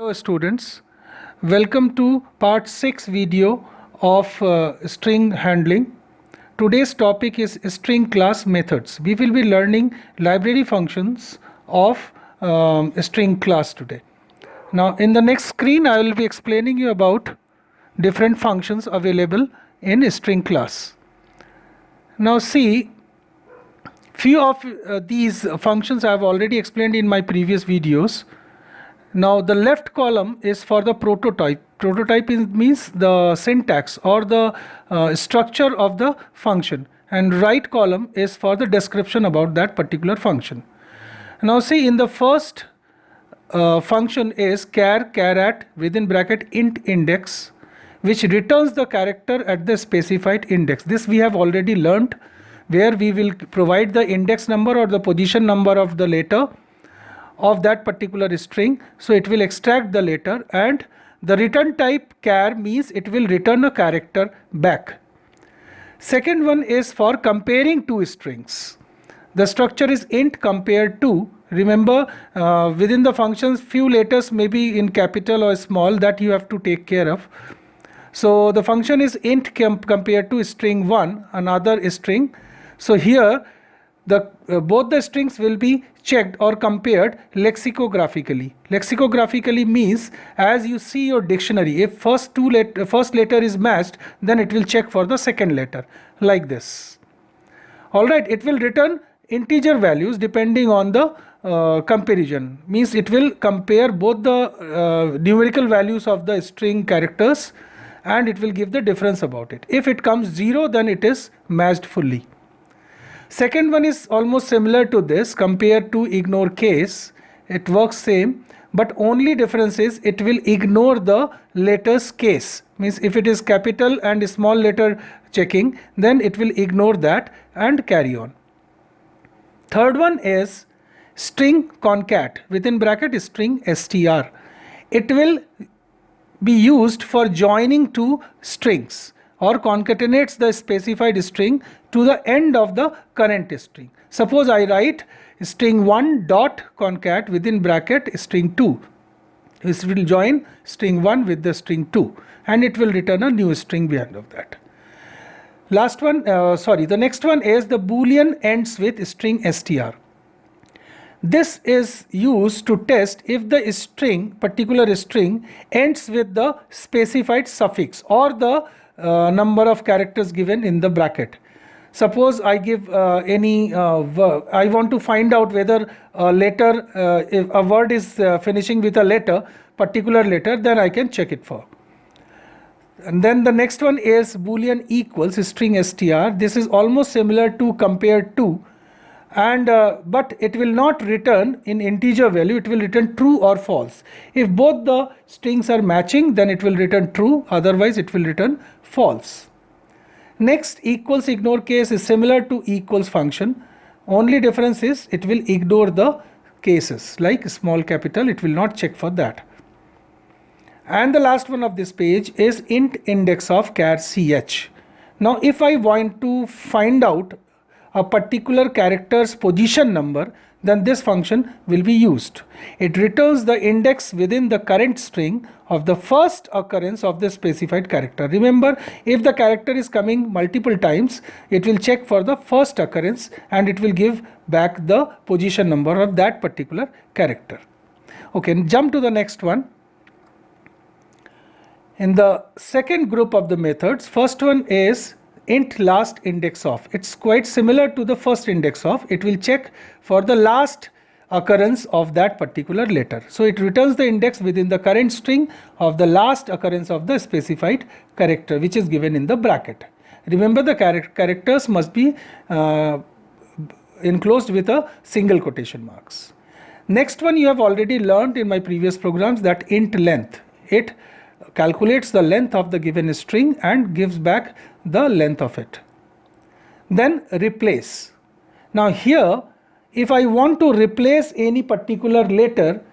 Hello students, welcome to part 6 video of string handling. Today's topic is string class methods. We will be learning library functions of string class today. Now in the next screen I will be explaining you about different functions available in string class. Now see, few of these functions I have already explained in my previous videos. Now the left column is for the prototype. Prototype means the syntax or the structure of the function, and right column is for the description about that particular function. Now see, in the first function is char at within bracket int index, which returns the character at the specified index. This we have already learnt, where we will provide the index number or the position number of the letter of that particular string. So it will extract the letter, and the return type char means it will return a character back. Second one is for comparing two strings. The structure is int compared to. Remember, within the functions few letters may be in capital or small, that you have to take care of. So the function is int compared to string 1, another string. So here both the strings will be checked or compared lexicographically. Lexicographically means, as you see your dictionary, if first letter is matched, then it will check for the second letter, like this. Alright, it will return integer values depending on the comparison. Means it will compare both the numerical values of the string characters, and it will give the difference about it. If it comes 0, then it is matched fully. Second one is almost similar to this, compared to ignore case. It works same, but only difference is it will ignore the letters case. Means if it is capital and small letter checking, then it will ignore that and carry on. Third one is string concat within bracket string str. It will be used for joining two strings, or concatenates the specified string to the end of the current string. Suppose I write string 1 dot concat within bracket string 2. This will join string 1 with the string 2, and it will return a new string behind of that. The next one is the boolean ends with string str. This is used to test if the particular string ends with the specified suffix or the number of characters given in the bracket. Suppose I give any verb. I want to find out whether if a word is finishing with a letter, particular letter, then I can check it for. And then the next one is boolean equals string str. This is almost similar to compared to, and but it will not return in integer value. It will return true or false. If both the strings are matching, then it will return true, otherwise it will return false. Next, equals ignore case is similar to equals function. Only difference is it will ignore the cases like small capital. It will not check for that. And the last one of this page is int index of char ch. Now if I want to find out a particular character's position number, then this function will be used. It returns the index within the current string of the first occurrence of the specified character. Remember, if the character is coming multiple times, it will check for the first occurrence and it will give back the position number of that particular character. Okay, jump to the next one. In the second group of the methods, first one is int last index of. It's quite similar to the first index of. It will check for the last occurrence of that particular letter. So it returns the index within the current string of the last occurrence of the specified character, which is given in the bracket. Remember, the characters must be enclosed with a single quotation marks. Next one you have already learned in my previous programs, that int length. It calculates the length of the given string and gives back the length of it. Then replace. Now here, if I want to replace any particular letter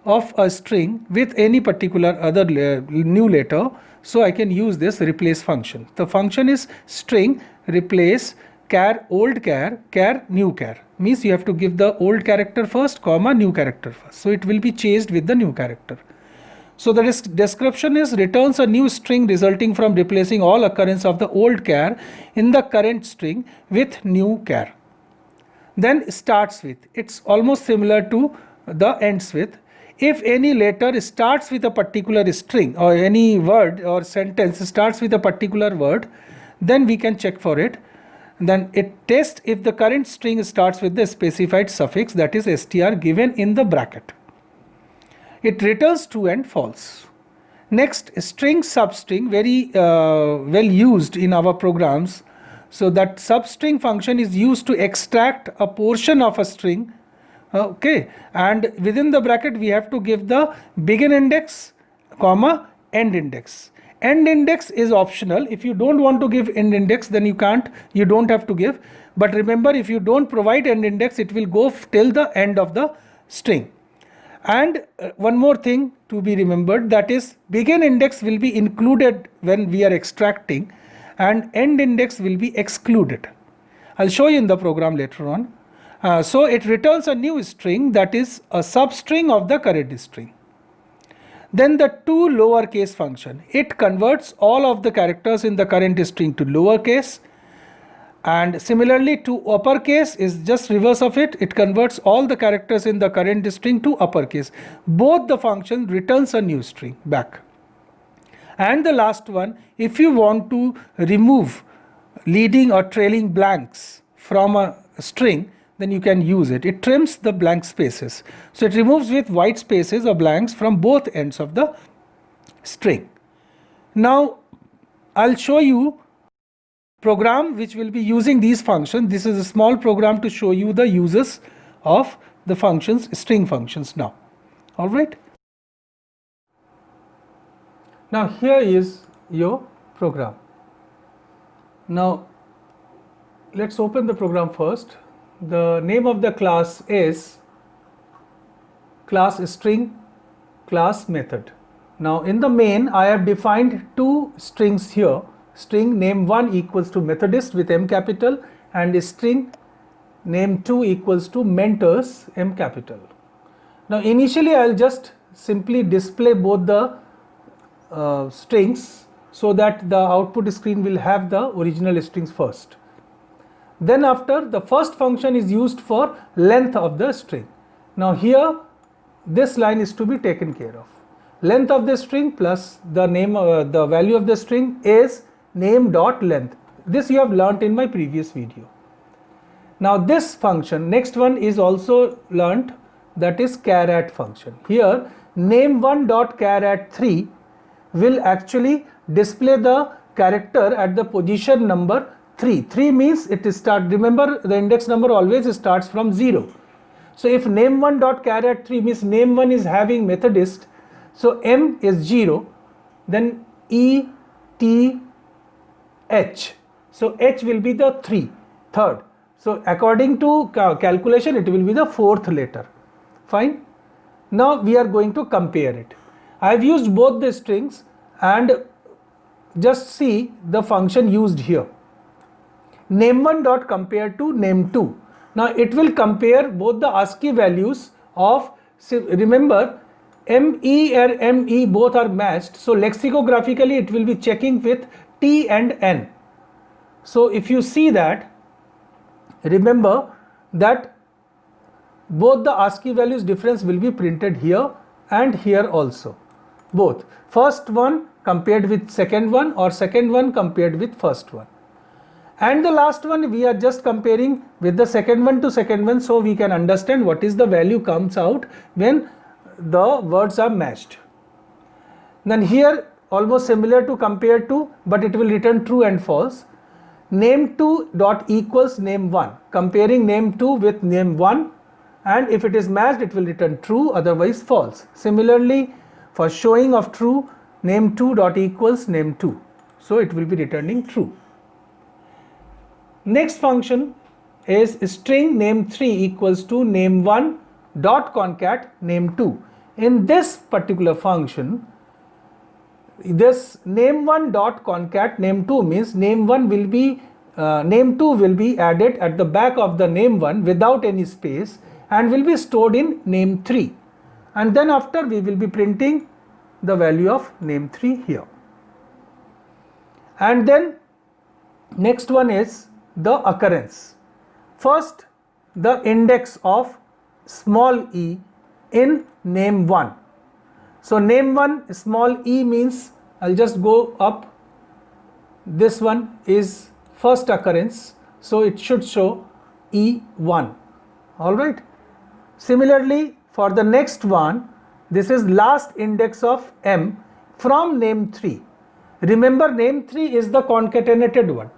of a string with any particular other new letter, so I can use this replace function. The function is string replace char old char new char. Means you have to give the old character first, comma new character first. So it will be chased with the new character. So the description is returns a new string resulting from replacing all occurrence of the old char in the current string with new char. Then starts with, it's almost similar to the ends with. If any letter starts with a particular string or any word or sentence starts with a particular word, then we can check for it. Then it tests if the current string starts with the specified suffix, that is str, given in the bracket. It returns true and false. Next, string substring, very well used in our programs. So that substring function is used to extract a portion of a string. Okay, and within the bracket we have to give the begin index, comma, end index. End index is optional. If you don't want to give end index, then you don't have to give. But remember, if you don't provide end index, it will go till the end of the string. And one more thing to be remembered, that is begin index will be included when we are extracting and end index will be excluded. I'll show you in the program later on. So it returns a new string, that is a substring of the current string. Then the to lowercase function, it converts all of the characters in the current string to lowercase, and similarly to uppercase is just reverse of it. It converts all the characters in the current string to uppercase. Both the function returns a new string back. And the last one, if you want to remove leading or trailing blanks from a string, then you can use it. It trims the blank spaces. So it removes with white spaces or blanks from both ends of the string. Now I'll show you program which will be using these functions. This is a small program to show you the uses of the functions, string functions now. All right. Now here is your program. Now let's open the program first. The name of the class is class string class method. Now in the main I have defined two strings here. String name1 equals to Methodist with M capital and string name2 equals to Mentors M capital. Now initially I'll just simply display both the strings so that the output screen will have the original strings first. Then after, the first function is used for length of the string. Now here this line is to be taken care of. Length of the string plus the name, the value of the string is name dot length. This you have learnt in my previous video. Now this function, next one is also learnt, that is char at function. Here name1 dot char at 3 will actually display the character at the position number 3. 3 means it start, remember the index number always starts from 0. So if name1 dot char at 3 means name1 is having Methodist, so M is 0, then E, T, H. So H will be the third. So according to calculation it will be the fourth letter. Fine. Now we are going to compare it. I have used both the strings and just see the function used here. Name1 dot compare to name2. Now it will compare both the ASCII values of, remember ME and ME both are matched, so lexicographically it will be checking with T and N. So if you see that, remember that both the ASCII values difference will be printed here and here also. Both. First one compared with second one or second one compared with first one. And the last one we are just comparing with the second one to second one, so we can understand what is the value comes out when the words are matched. Then here almost similar to compare to, but it will return true and false. Name2 dot equals name1, comparing name2 with name1, and if it is matched it will return true, otherwise false. Similarly for showing of true, name2 dot equals name2, so it will be returning true. Next function is string name3 equals to name1 dot concat name2. In this particular function, this name1 dot concat name2 means name1 will be name2 will be added at the back of the name1 without any space and will be stored in name3, and then after we will be printing the value of name3 here. And then next one is the occurrence. First, the index of small e in name1. So name1 small e means, I'll just go up, this one is first occurrence, so it should show e1. Alright. Similarly, for the next one, this is last index of m from name3. Remember, name3 is the concatenated one,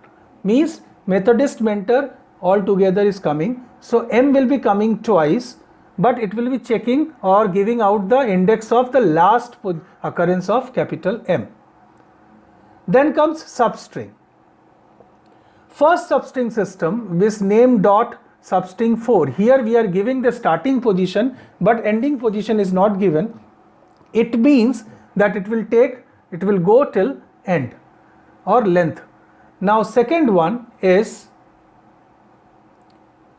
means Methodist mentor all together is coming. So m will be coming twice, but it will be checking or giving out the index of the last occurrence of capital M. Then comes substring. First substring system is name dot substring 4. Here we are giving the starting position, but ending position is not given. It means that it will go till end or length. Now second one is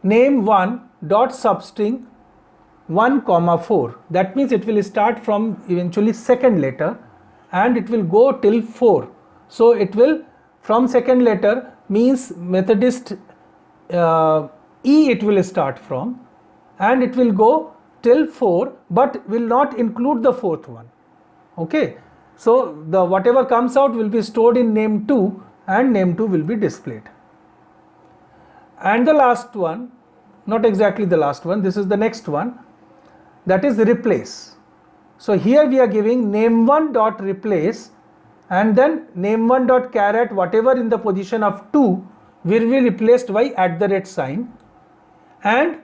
name1 dot substring 1 comma 4. That means it will start from eventually second letter and it will go till 4. So it will from second letter means Methodist E it will start from, and it will go till 4 but will not include the fourth one. Okay. So the whatever comes out will be stored in name2 and name2 will be displayed. And the last one, not exactly the last one, this is the next one, that is replace. So here we are giving name1 dot replace and then name1 dot caret whatever in the position of 2 will be replaced by @ sign and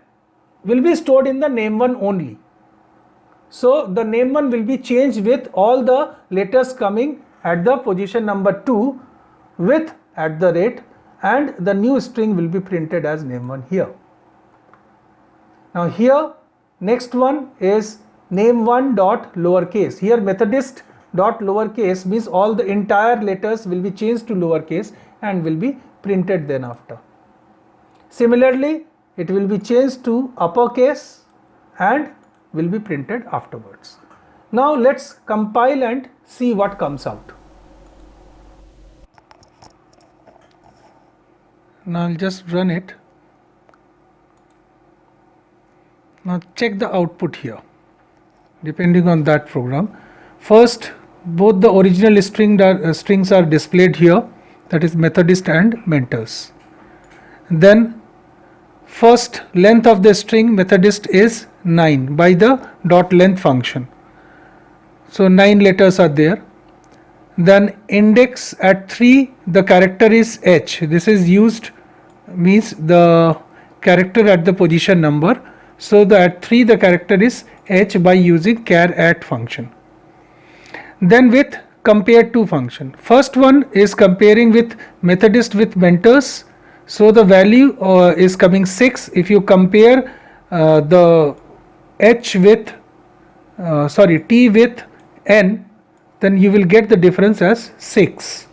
will be stored in the name1 only. So the name1 will be changed with all the letters coming at the position number 2 with @ and the new string will be printed as name1 here. Now here next one is name1 dot lowercase. Here Methodist dot lowercase means all the entire letters will be changed to lowercase and will be printed then after. Similarly, it will be changed to uppercase and will be printed afterwards. Now let's compile and see what comes out. Now I'll just run it. Now check the output here depending on that program. First, both the original strings are displayed here, that is Methodist and mentors. Then first length of the string Methodist is 9 by the dot length function. So 9 letters are there. Then index at 3 the character is h. This is used means the character at the position number. So at 3 the character is h by using char at function. Then with compare to function. First one is comparing with Methodist with mentors. So the value is coming 6. If you compare the h with t with n, then you will get the difference as 6.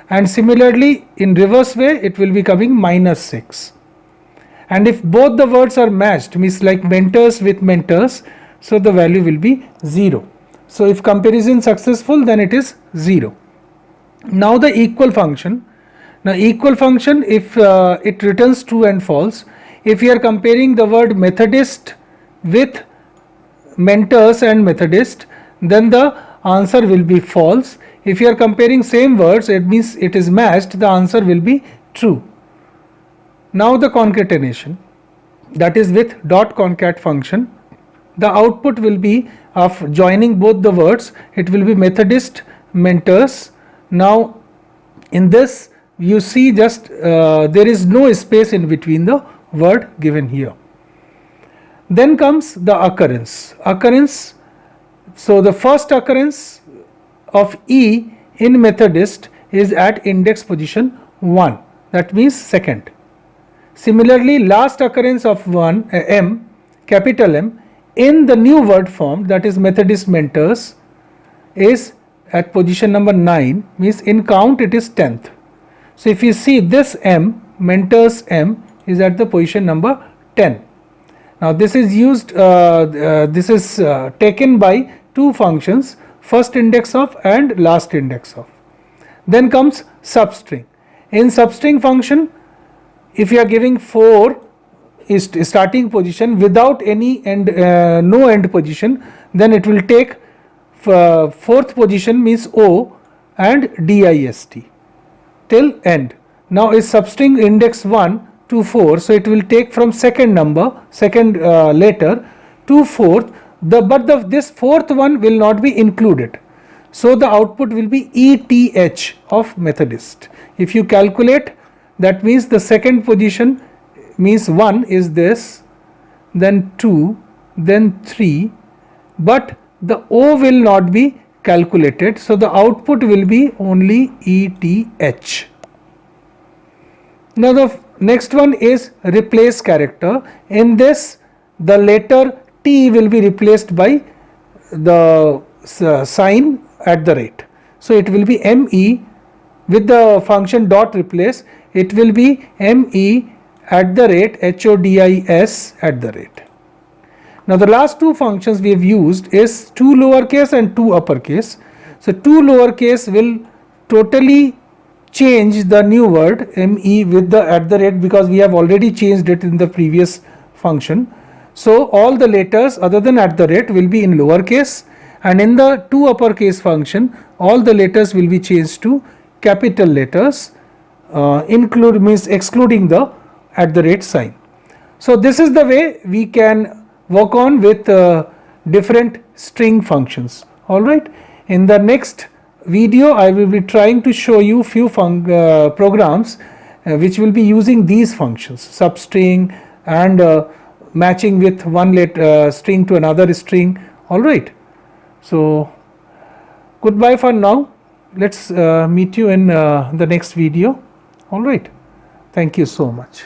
And similarly in reverse way it will be coming -6. And if both the words are matched, means like mentors with mentors, so the value will be 0. So if comparison successful, then it is 0. Now the equal function. Now equal function, if it returns true and false, if you are comparing the word Methodist with mentors and Methodist, then the answer will be false. If you are comparing same words, it means it is matched, the answer will be true. Now the concatenation, that is with dot concat function, the output will be of joining both the words. It will be Methodist mentors. Now in this you see just there is no space in between the word given here. Then comes the occurrence. So the first occurrence of E in Methodist is at index position 1, that means second. Similarly, last occurrence of M, capital M, in the new word form, that is Methodist mentors, is at position number 9, means in count it is 10th. So if you see this M, mentors M, is at the position number 10. Now this is used, this is taken by two functions. first index of and last index of. Then comes substring. In substring function, if you are giving 4 is starting position without any end, no end position, then it will take fourth position means O and dist till end. Now is substring index 1 to 4, so it will take from second letter to fourth, but this fourth one will not be included. So the output will be ETH of Methodist. If you calculate, that means the second position means 1 is this, then 2, then 3, but the O will not be calculated, so the output will be only ETH. Now the next one is replace character. In this, the letter T will be replaced by the sign at the rate. So it will be ME with the function dot replace, it will be ME at the rate HODIS at the rate. Now the last two functions we have used is 2 lowercase and 2 uppercase. So 2 lowercase will totally change the new word ME with the at the rate, because we have already changed it in the previous function. So all the letters other than at the rate will be in lowercase, and in the 2 uppercase function all the letters will be changed to capital letters, excluding the at the rate sign. So this is the way we can work on with different string functions. Alright, in the next video I will be trying to show you few programs which will be using these functions, substring and matching with one string to another string. Alright, so goodbye for now. Let's meet you in the next video. Alright, thank you so much.